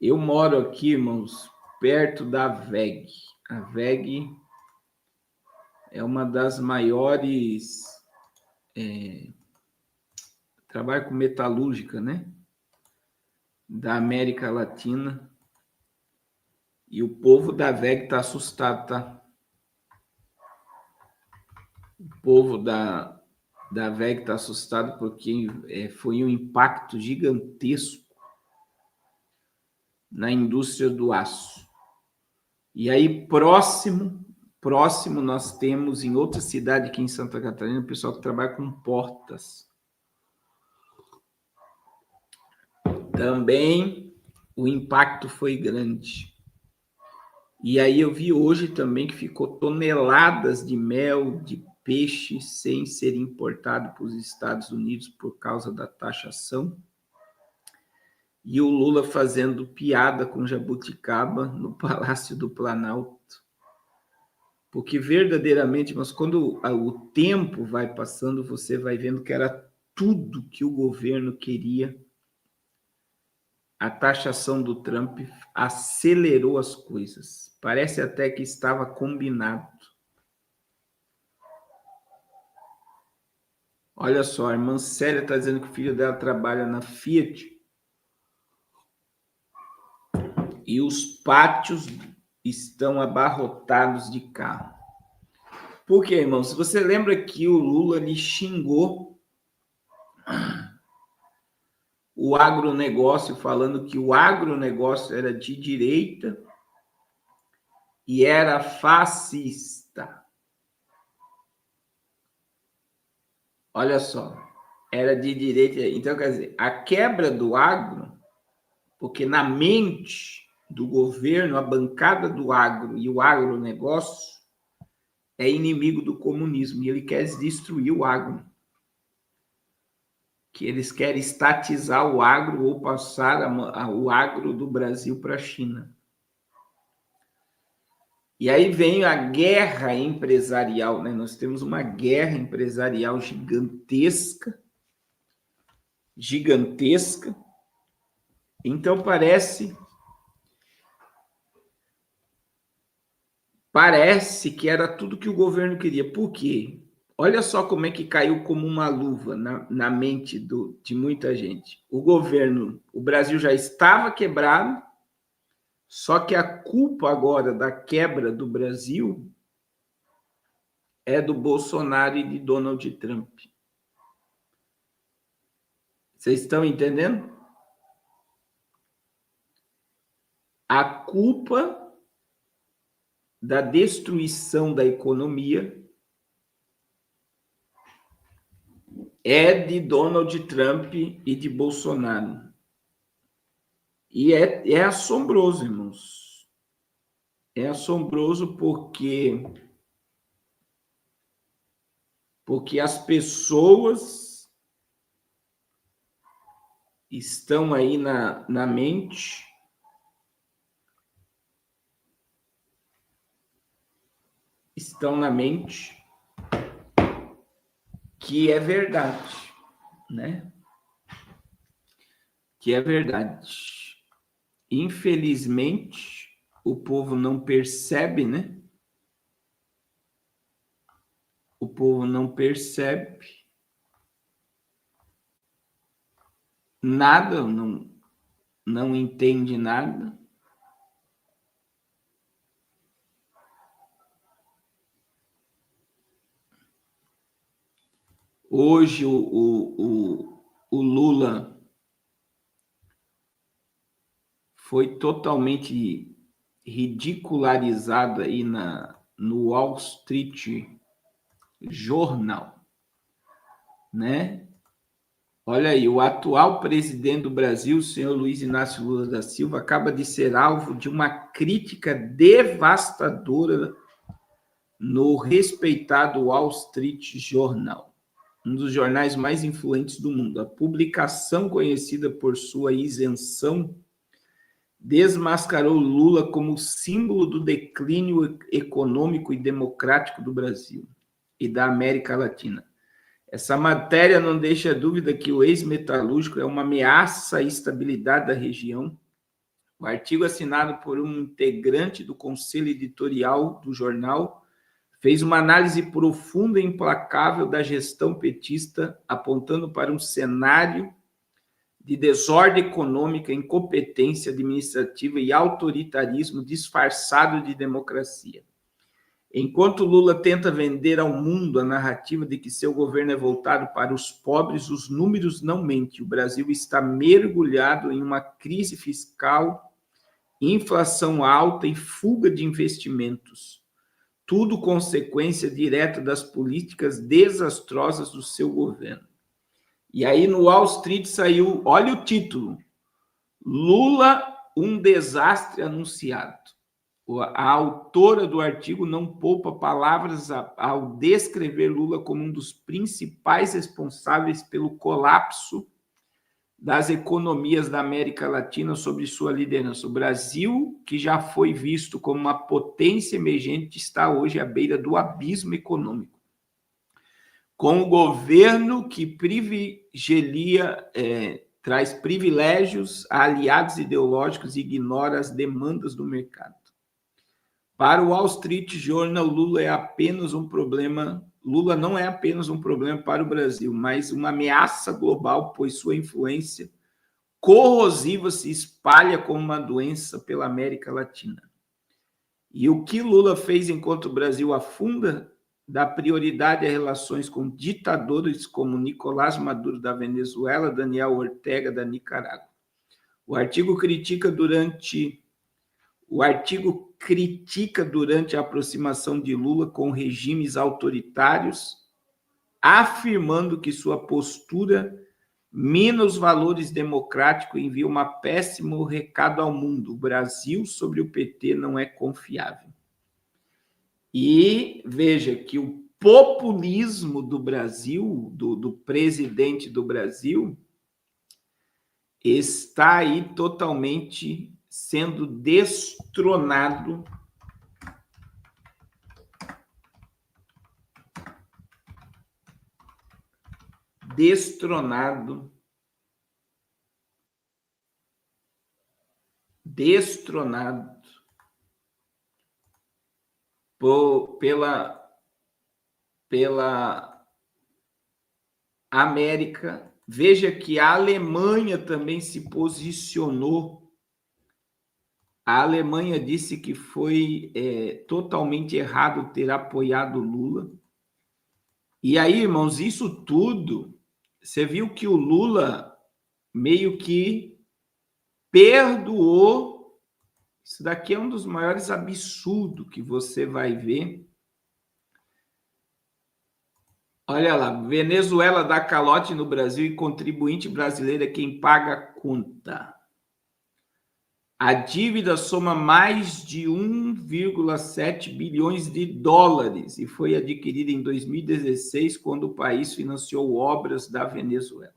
Eu moro aqui, irmãos, perto da WEG. A WEG é uma das maiores... trabalha com metalúrgica, né? Da América Latina. E o povo da WEG está assustado, tá? O povo da WEG está assustado porque foi um impacto gigantesco na indústria do aço. E aí, próximo, nós temos em outra cidade aqui em Santa Catarina, o pessoal que trabalha com portas. Também o impacto foi grande. E aí eu vi hoje também que ficou toneladas de mel, de peixe, sem ser importado para os Estados Unidos por causa da taxação. E o Lula fazendo piada com jabuticaba no Palácio do Planalto. Porque verdadeiramente, mas quando o tempo vai passando, você vai vendo que era tudo que o governo queria. A taxação do Trump acelerou as coisas. Parece até que estava combinado. Olha só, a irmã Célia está dizendo que o filho dela trabalha na Fiat e os pátios estão abarrotados de carro. Por quê, irmão? Se você lembra que o Lula lhe xingou o agronegócio, falando que o agronegócio era de direita e era fascista. Olha só, era de direita. Então, quer dizer, a quebra do agro, porque na mente do governo, a bancada do agro e o agronegócio é inimigo do comunismo, e ele quer destruir o agro. Que eles querem estatizar o agro ou passar o agro do Brasil para a China. E aí vem a guerra empresarial, né? Nós temos uma guerra empresarial gigantesca. Então parece que era tudo que o governo queria. Por quê? Olha só como é que caiu como uma luva na mente de muita gente. O Brasil já estava quebrado, só que a culpa agora da quebra do Brasil é do Bolsonaro e de Donald Trump. Vocês estão entendendo? A culpa da destruição da economia é de Donald Trump e de Bolsonaro. E é assombroso, irmãos. É assombroso porque as pessoas estão aí na mente que é verdade, né? Que é verdade. Infelizmente, o povo não percebe, né? O povo não percebe nada, não entende nada. Hoje o Lula foi totalmente ridicularizado aí no Wall Street Journal, né? Olha aí, o atual presidente do Brasil, o senhor Luiz Inácio Lula da Silva, acaba de ser alvo de uma crítica devastadora no respeitado Wall Street Journal, um dos jornais mais influentes do mundo. A publicação, conhecida por sua isenção, desmascarou Lula como símbolo do declínio econômico e democrático do Brasil e da América Latina. Essa matéria não deixa dúvida que o ex-metalúrgico é uma ameaça à estabilidade da região O artigo assinado por um integrante do conselho editorial do jornal fez uma análise profunda e implacável da gestão petista, apontando para um cenário de desordem econômica, incompetência administrativa e autoritarismo disfarçado de democracia. Enquanto Lula tenta vender ao mundo a narrativa de que seu governo é voltado para os pobres, os números não mentem. O Brasil está mergulhado em uma crise fiscal, inflação alta e fuga de investimentos. Tudo consequência direta das políticas desastrosas do seu governo. E aí no Wall Street saiu, olha o título, Lula, um desastre anunciado. A autora do artigo não poupa palavras ao descrever Lula como um dos principais responsáveis pelo colapso das economias da América Latina sob sua liderança. O Brasil, que já foi visto como uma potência emergente, está hoje à beira do abismo econômico, com um governo que traz privilégios a aliados ideológicos e ignora as demandas do mercado. Para o Wall Street Journal, Lula não é apenas um problema para o Brasil, mas uma ameaça global, pois sua influência corrosiva se espalha como uma doença pela América Latina. E o que Lula fez enquanto o Brasil afunda dá prioridade a relações com ditadores como Nicolás Maduro da Venezuela, Daniel Ortega da Nicarágua. O artigo critica durante a aproximação de Lula com regimes autoritários, afirmando que sua postura mina os valores democráticos e envia um péssimo recado ao mundo. O Brasil sobre o PT não é confiável. E veja que o populismo do Brasil, do presidente do Brasil, está aí totalmente sendo destronado pela América. Veja que a Alemanha também se posicionou. A Alemanha disse que foi totalmente errado ter apoiado Lula. E aí, irmãos, isso tudo, você viu que o Lula meio que perdoou. Isso daqui é um dos maiores absurdos que você vai ver. Olha lá, Venezuela dá calote no Brasil e contribuinte brasileiro é quem paga a conta. A dívida soma mais de 1,7 bilhões de dólares e foi adquirida em 2016, quando o país financiou obras da Venezuela.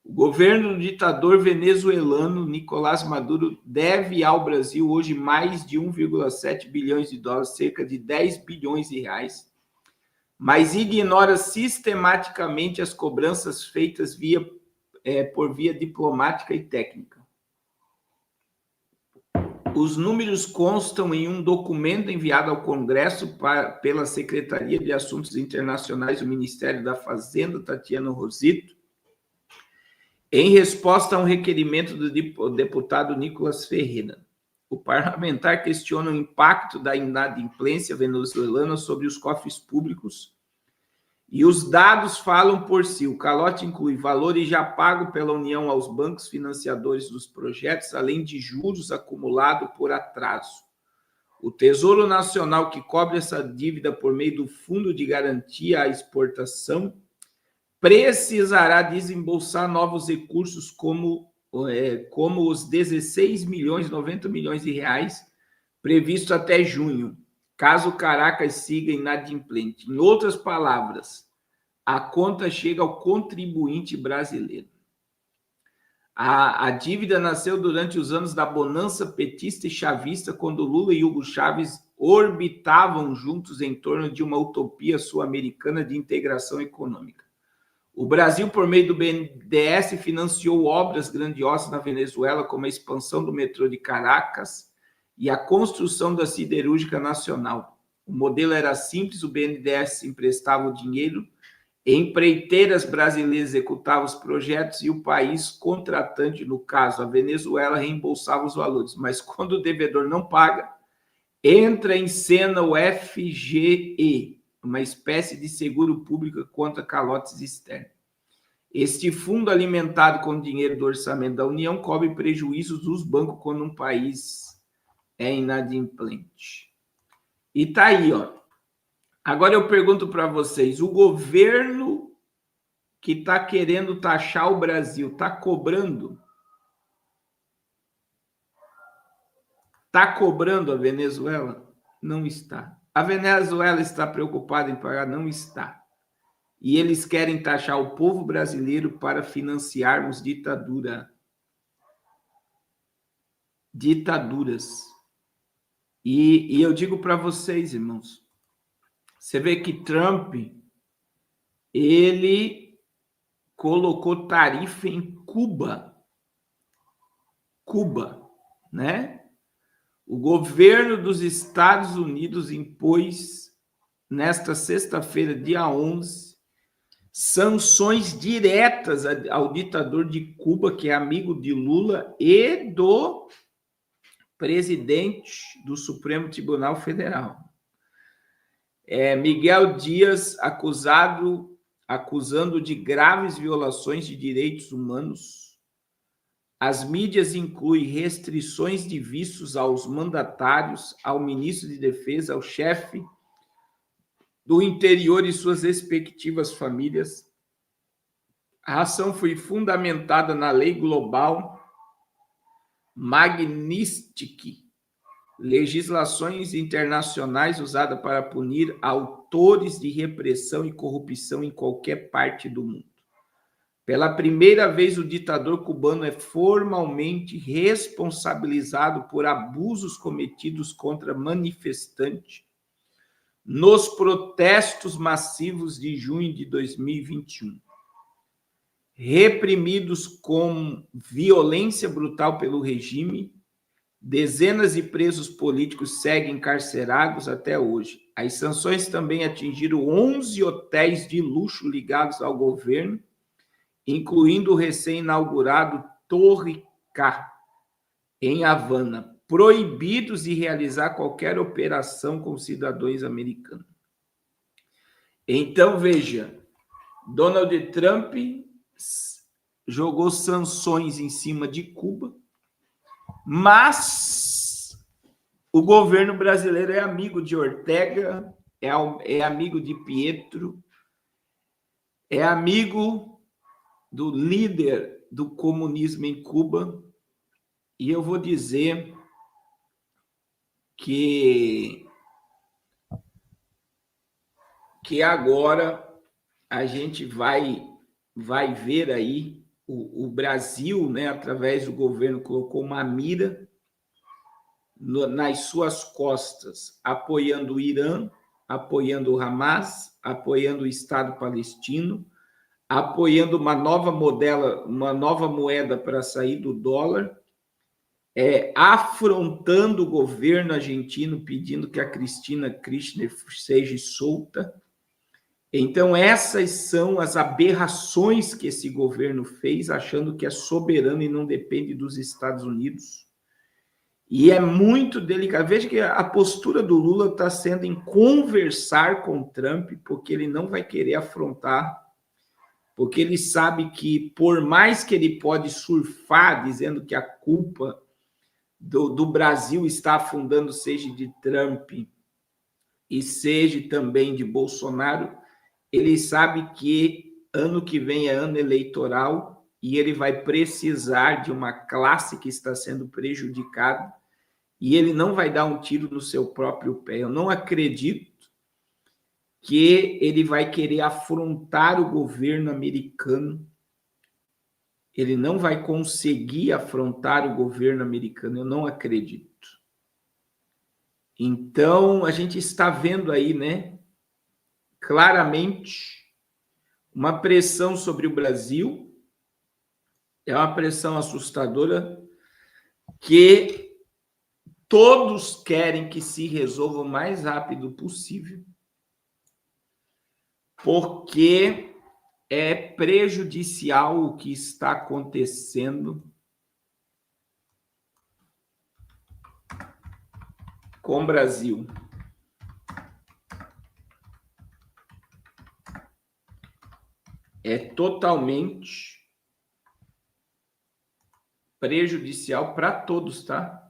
O governo do ditador venezuelano Nicolás Maduro deve ao Brasil hoje mais de 1,7 bilhões de dólares, cerca de 10 bilhões de reais, mas ignora sistematicamente as cobranças feitas por via diplomática e técnica. Os números constam em um documento enviado ao Congresso pela Secretaria de Assuntos Internacionais do Ministério da Fazenda, Tatiana Rosito, em resposta a um requerimento do deputado Nicolas Ferreira. O parlamentar questiona o impacto da inadimplência venezuelana sobre os cofres públicos e os dados falam por si. O calote inclui valores já pagos pela União aos bancos financiadores dos projetos, além de juros acumulados por atraso. O Tesouro Nacional, que cobre essa dívida por meio do Fundo de Garantia à Exportação, precisará desembolsar novos recursos como os 16 milhões, 90 milhões de reais previsto até junho, caso Caracas siga inadimplente. Em outras palavras, a conta chega ao contribuinte brasileiro. A dívida nasceu durante os anos da bonança petista e chavista, quando Lula e Hugo Chávez orbitavam juntos em torno de uma utopia sul-americana de integração econômica. O Brasil, por meio do BNDES, financiou obras grandiosas na Venezuela, como a expansão do metrô de Caracas e a construção da siderúrgica nacional. O modelo era simples, o BNDES emprestava o dinheiro, empreiteiras brasileiras executavam os projetos e o país contratante, no caso a Venezuela, reembolsava os valores. Mas quando o devedor não paga, entra em cena o FGE, uma espécie de seguro público contra calotes externos. Este fundo, alimentado com dinheiro do orçamento da União, cobre prejuízos dos bancos quando um país é inadimplente. E tá aí, ó. Agora eu pergunto para vocês, o governo que está querendo taxar o Brasil está cobrando? Está cobrando a Venezuela? Não está. A Venezuela está preocupada em pagar? Não está. E eles querem taxar o povo brasileiro para financiarmos ditaduras. E eu digo para vocês, irmãos, você vê que Trump, ele colocou tarifa em Cuba, né? O governo dos Estados Unidos impôs, nesta sexta-feira, dia 11, sanções diretas ao ditador de Cuba, que é amigo de Lula, e do presidente do Supremo Tribunal Federal. Miguel Dias, acusando de graves violações de direitos humanos. As mídias incluem restrições de vistos aos mandatários, ao ministro de Defesa, ao chefe do interior e suas respectivas famílias. A ação foi fundamentada na Lei Global Magnitsky, legislações internacionais usadas para punir autores de repressão e corrupção em qualquer parte do mundo. Pela primeira vez, o ditador cubano é formalmente responsabilizado por abusos cometidos contra manifestantes nos protestos massivos de junho de 2021. Reprimidos com violência brutal pelo regime, dezenas de presos políticos seguem encarcerados até hoje. As sanções também atingiram 11 hotéis de luxo ligados ao governo, incluindo o recém-inaugurado Torre K, em Havana, proibidos de realizar qualquer operação com cidadãos americanos. Então, veja, Donald Trump jogou sanções em cima de Cuba, mas o governo brasileiro é amigo de Ortega, é amigo de Pietro, é amigo do líder do comunismo em Cuba, e eu vou dizer que agora a gente vai ver aí o Brasil, né, através do governo, colocou uma mira nas suas costas, apoiando o Irã, apoiando o Hamas, apoiando o Estado palestino, apoiando uma nova moeda para sair do dólar, afrontando o governo argentino, pedindo que a Cristina Kirchner seja solta. Então, essas são as aberrações que esse governo fez, achando que é soberano e não depende dos Estados Unidos. E é muito delicado. Veja que a postura do Lula está sendo em conversar com o Trump, porque ele não vai querer afrontar, porque ele sabe que, por mais que ele pode surfar, dizendo que a culpa do Brasil está afundando, seja de Trump e seja também de Bolsonaro, ele sabe que ano que vem é ano eleitoral e ele vai precisar de uma classe que está sendo prejudicada e ele não vai dar um tiro no seu próprio pé. Eu não acredito que ele vai querer afrontar o governo americano. Ele não vai conseguir afrontar o governo americano, eu não acredito. Então, a gente está vendo aí, né, claramente Uma pressão sobre o Brasil, é uma pressão assustadora que todos querem que se resolva o mais rápido possível, porque é prejudicial o que está acontecendo com o Brasil. É totalmente prejudicial para todos, tá?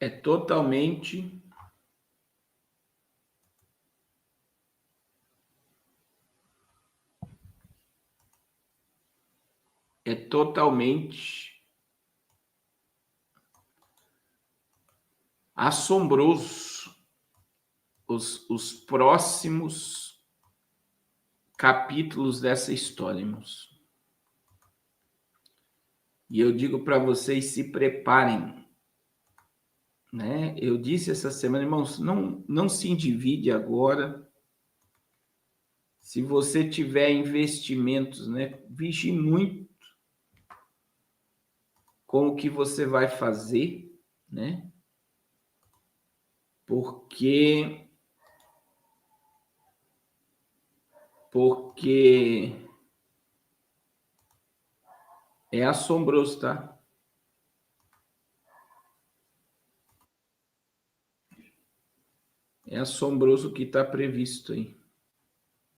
É totalmente assombroso os próximos capítulos dessa história, irmãos. E eu digo para vocês, se preparem, né? Eu disse essa semana, irmãos, não se endivide agora. Se você tiver investimentos, né, vigie muito com o que você vai fazer, né? Porque é assombroso, tá? É assombroso o que está previsto aí.